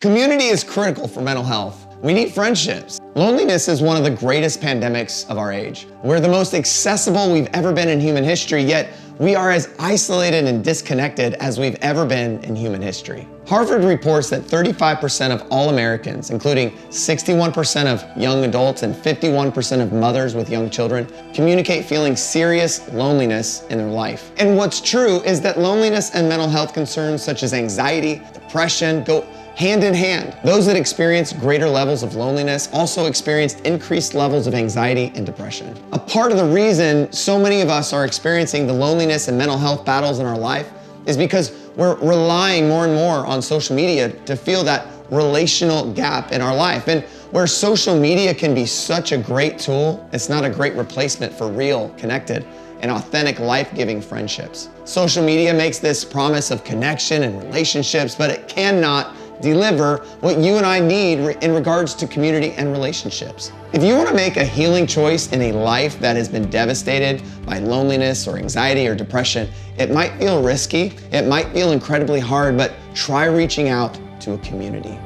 Community is critical for mental health. We need friendships. Loneliness is one of the greatest pandemics of our age. We're the most accessible we've ever been in human history, yet we are as isolated and disconnected as we've ever been in human history. Harvard reports that 35% of all Americans, including 61% of young adults and 51% of mothers with young children, communicate feeling serious loneliness in their life. And what's true is that loneliness and mental health concerns such as anxiety, depression go hand in hand. Those that experience greater levels of loneliness also experienced increased levels of anxiety and depression. A part of the reason so many of us are experiencing the loneliness and mental health battles in our life is because we're relying more and more on social media to fill that relational gap in our life. And where social media can be such a great tool, it's not a great replacement for real, connected, and authentic life-giving friendships. Social media makes this promise of connection and relationships, but it cannot deliver what you and I need in regards to community and relationships. If you want to make a healing choice in a life that has been devastated by loneliness or anxiety or depression, it might feel risky, it might feel incredibly hard, but try reaching out to a community.